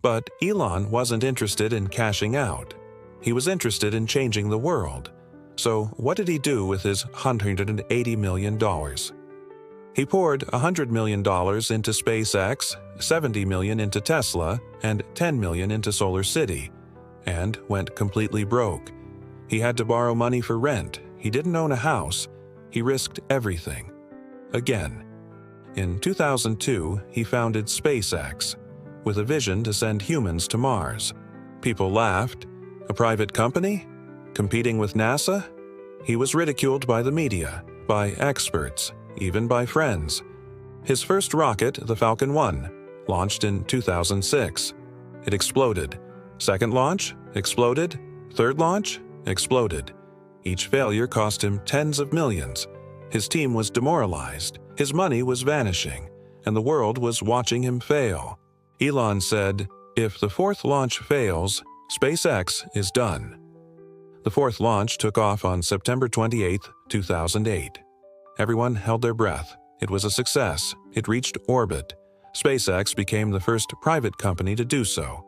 But Elon wasn't interested in cashing out. He was interested in changing the world. So what did he do with his $180 million? He poured $100 million into SpaceX, $70 million into Tesla, and $10 million into Solar City, and went completely broke. He had to borrow money for rent. He didn't own a house. He risked everything. Again. In 2002, he founded SpaceX, with a vision to send humans to Mars. People laughed. A private company? Competing with NASA? He was ridiculed by the media, by experts, even by friends. His first rocket, the Falcon 1, launched in 2006. It exploded. Second launch? Exploded. Third launch? Exploded. Each failure cost him tens of millions. His team was demoralized. His money was vanishing, and the world was watching him fail. Elon said, "If the fourth launch fails, SpaceX is done." The fourth launch took off on September 28, 2008. Everyone held their breath. It was a success. It reached orbit. SpaceX became the first private company to do so.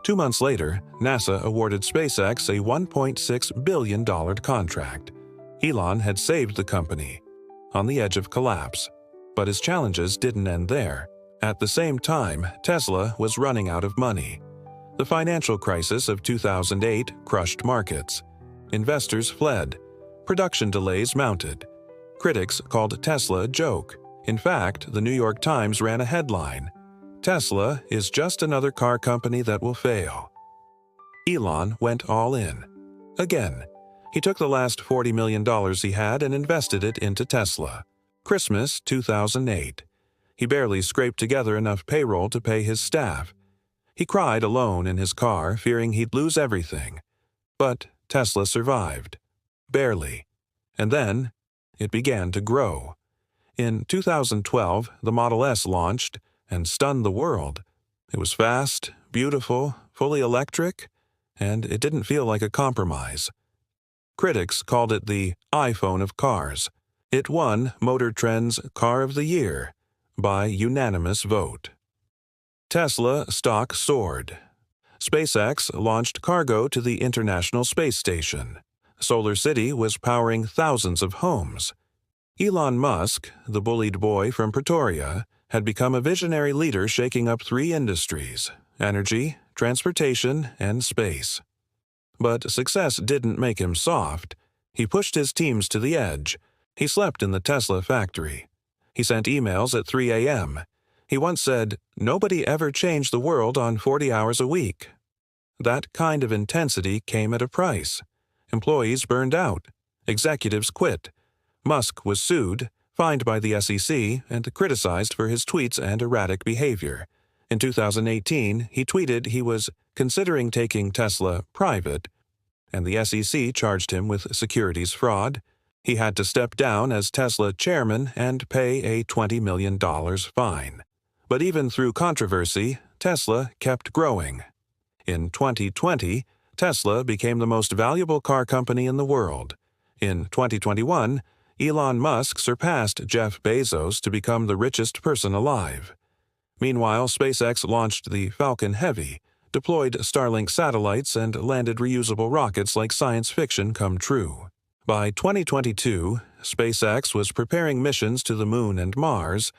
2 months later, NASA awarded SpaceX a $1.6 billion contract. Elon had saved the company, on the edge of collapse. But his challenges didn't end there. At the same time, Tesla was running out of money. The financial crisis of 2008 crushed markets. Investors fled. Production delays mounted. Critics called Tesla a joke. In fact, the New York Times ran a headline, "Tesla is just another car company that will fail." Elon went all in. Again, he took the last $40 million he had and invested it into Tesla. Christmas 2008. He barely scraped together enough payroll to pay his staff. He cried alone in his car, fearing he'd lose everything. But Tesla survived. Barely. And then, it began to grow. In 2012, the Model S launched and stunned the world. It was fast, beautiful, fully electric, and it didn't feel like a compromise. Critics called it the iPhone of cars. It won Motor Trend's Car of the Year by unanimous vote. Tesla stock soared. SpaceX launched cargo to the International Space Station. Solar City was powering thousands of homes. Elon Musk, the bullied boy from Pretoria, had become a visionary leader shaking up 3 industries: energy, transportation, and space. But success didn't make him soft. He pushed his teams to the edge. He slept in the Tesla factory. He sent emails at 3 a.m. He once said, "Nobody ever changed the world on 40 hours a week." That kind of intensity came at a price. Employees burned out. Executives quit. Musk was sued, fined by the SEC, and criticized for his tweets and erratic behavior. In 2018, he tweeted he was considering taking Tesla private, and the SEC charged him with securities fraud. He had to step down as Tesla chairman and pay a $20 million fine. But even through controversy, Tesla kept growing. In 2020, Tesla became the most valuable car company in the world. In 2021, Elon Musk surpassed Jeff Bezos to become the richest person alive. Meanwhile, SpaceX launched the Falcon Heavy, deployed Starlink satellites, and landed reusable rockets like science fiction come true. By 2022, SpaceX was preparing missions to the Moon and Mars,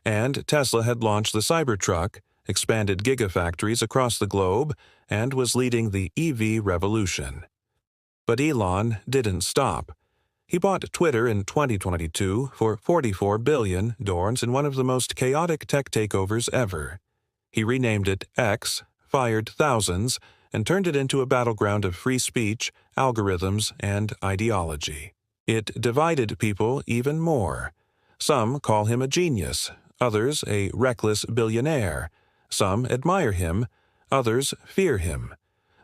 and Tesla had launched the Cybertruck, expanded gigafactories across the globe, and was leading the EV revolution. But Elon didn't stop. He bought Twitter in 2022 for $44 billion in one of the most chaotic tech takeovers ever. He renamed it X, fired thousands, and turned it into a battleground of free speech, algorithms, and ideology. It divided people even more. Some call him a genius, others a reckless billionaire. Some admire him, others fear him.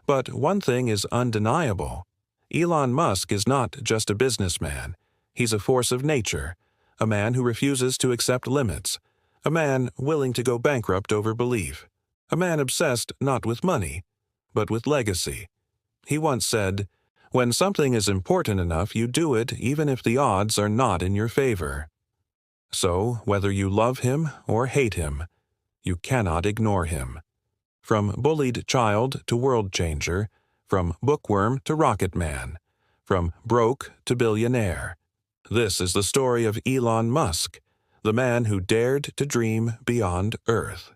But one thing is undeniable. Elon Musk is not just a businessman. He's a force of nature, a man who refuses to accept limits, a man willing to go bankrupt over belief, a man obsessed not with money, but with legacy. He once said, "When something is important enough, you do it even if the odds are not in your favor." So, whether you love him or hate him, you cannot ignore him. From bullied child to world changer, from bookworm to rocket man, from broke to billionaire. This is the story of Elon Musk, the man who dared to dream beyond Earth.